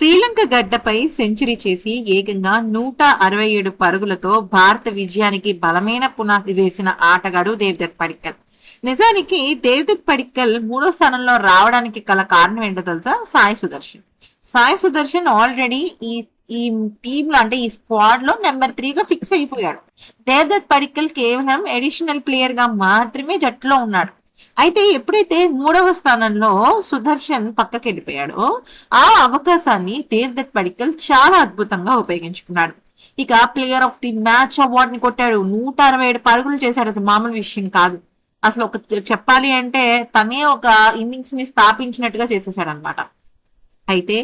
శ్రీలంక గడ్డపై సెంచరీ చేసి ఏకంగా 167 పరుగులతో భారత విజయానికి బలమైన పునాది వేసిన ఆటగాడు దేవదత్ పడిక్కల్. నిజానికి దేవదత్ పడిక్కల్ మూడో స్థానంలో రావడానికి గల కారణం ఏంటో తెలుసా? సాయి సుదర్శన్ ఆల్రెడీ ఈ టీమ్ లో అంటే ఈ స్క్వాడ్ లో నెంబర్ 3 గా ఫిక్స్ అయిపోయాడు. దేవదత్ పడిక్కల్ కేవలం అడిషనల్ ప్లేయర్ గా మాత్రమే జట్టులో ఉన్నాడు. అయితే ఎప్పుడైతే మూడవ స్థానంలో సుదర్శన్ పక్కకి వెళ్ళిపోయాడో ఆ అవకాశాన్ని దేవదత్ పడిక్కల్ చాలా అద్భుతంగా ఉపయోగించుకున్నాడు. ఇక player of the match award ని కొట్టాడు. 167 పరుగులు చేశాడు. అది మామూలు విషయం కాదు. అసలు ఒక చెప్పాలి అంటే తనే ఒక ఇన్నింగ్స్ ని స్థాపించినట్టుగా చేసేసాడు అనమాట. అయితే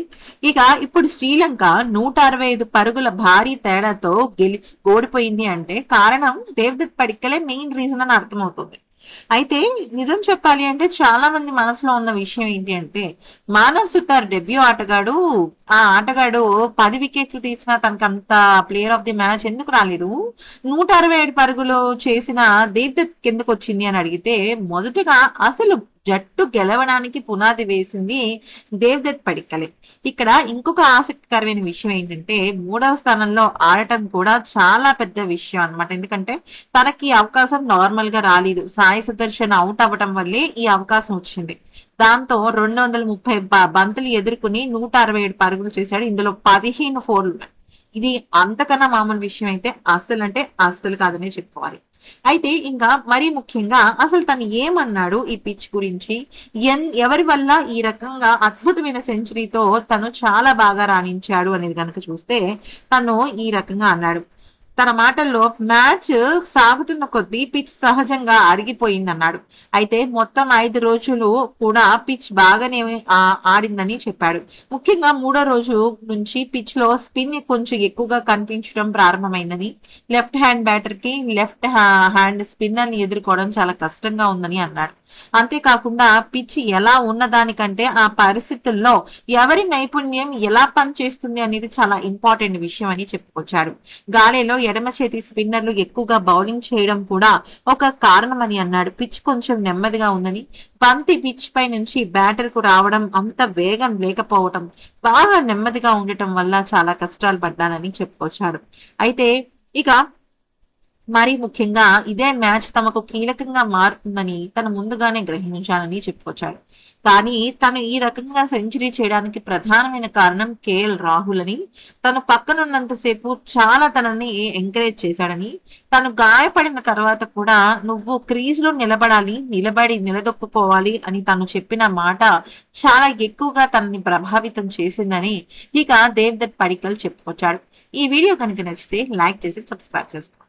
ఇక ఇప్పుడు శ్రీలంక 165 పరుగుల భారీ తేడాతో ఓడిపోయింది అంటే కారణం దేవదత్ పడిక్కలే మెయిన్ రీజన్ అని అర్థమవుతుంది. అయితే నిజం చెప్పాలి అంటే చాలా మంది మనసులో ఉన్న విషయం ఏంటి అంటే మానవ్ సుతార్ డెబ్యూ ఆటగాడు, ఆ ఆటగాడు 10 వికెట్లు తీసినా తనకు అంత ప్లేయర్ ఆఫ్ ది మ్యాచ్ ఎందుకు రాలేదు, 167 పరుగులు చేసిన దేవదత్ ఎందుకు వచ్చింది అని అడిగితే మొదటగా అసలు జట్టు గెలవడానికి పునాది వేసింది దేవదత్ పడిక్కలే. ఇక్కడ ఇంకొక ఆసక్తికరమైన విషయం ఏంటంటే మూడవ స్థానంలో ఆడటం కూడా చాలా పెద్ద విషయం అనమాట. ఎందుకంటే తనకి అవకాశం నార్మల్ గా రాలేదు. సాయి సుదర్శన్ అవుట్ అవ్వటం వల్లే ఈ అవకాశం వచ్చింది. దాంతో 230 బంతులు ఎదుర్కొని 167 పరుగులు చేశాడు. ఇందులో 15 ఫోర్లు. ఇది అంతకన్నా మామూలు విషయం అయితే అస్సలు కాదనే చెప్పుకోవాలి. అయితే ఇంకా మరీ ముఖ్యంగా అసలు తను ఏమన్నాడు ఈ పిచ్ గురించి, ఎవరి వల్ల ఈ రకంగా అద్భుతమైన సెంచరీతో తను చాలా బాగా రాణించాడు అనేది కనుక చూస్తే తను ఈ రకంగా అన్నాడు. తన మాటల్లో మ్యాచ్ సాగుతున్న కొద్దీ పిచ్ సహజంగా అరిగిపోయింది అన్నాడు. అయితే మొత్తం 5 రోజులు కూడా పిచ్ బాగానే ఆడిందని చెప్పాడు. ముఖ్యంగా 3వ రోజు నుంచి పిచ్ లో స్పిన్ కొంచెం ఎక్కువగా కనిపించడం ప్రారంభమైందని, లెఫ్ట్ హ్యాండ్ బ్యాటర్ కి లెఫ్ట్ హ్యాండ్ స్పిన్నర్ ని ఎదుర్కోవడం చాలా కష్టంగా ఉందని అన్నాడు. అంతేకాకుండా పిచ్ ఎలా ఉన్నదానికంటే ఆ పరిస్థితుల్లో ఎవరి నైపుణ్యం ఎలా పనిచేస్తుంది అనేది చాలా ఇంపార్టెంట్ విషయం అని చెప్పుకొచ్చాడు. గాలిలో ఎడమ చేతి స్పిన్నర్లు ఎక్కువగా బౌలింగ్ చేయడం కూడా ఒక కారణం అని అన్నాడు. పిచ్ కొంచెం నెమ్మదిగా ఉందని, బంతి పిచ్ పై నుంచి బ్యాటర్ కు రావడం అంత వేగం లేకపోవటం, బాగా నెమ్మదిగా ఉండటం వల్ల చాలా కష్టాలు పడ్డానని చెప్పుకొచ్చాడు. అయితే ఇక మరి ముఖ్యంగా ఇదే మ్యాచ్ తమకు కీలకంగా మారుతుందని తను ముందుగానే గ్రహించాలని చెప్పుకొచ్చాడు. కానీ తను ఈ రకంగా సెంచరీ చేయడానికి ప్రధానమైన కారణం కేఎల్ రాహుల్ అని, తను పక్కనున్నంతసేపు చాలా తనని ఎంకరేజ్ చేశాడని, తను గాయపడిన తర్వాత కూడా నువ్వు క్రీజ్ లో నిలబడి నిలదొక్కుకోవాలి అని తను చెప్పిన మాట చాలా ఎక్కువగా తనని ప్రభావితం చేసిందని ఇక దేవదత్ పడిక్కల్ చెప్పుకొచ్చాడు. ఈ వీడియో కనుక నచ్చితే లైక్ చేసి సబ్స్క్రైబ్ చేసుకోండి.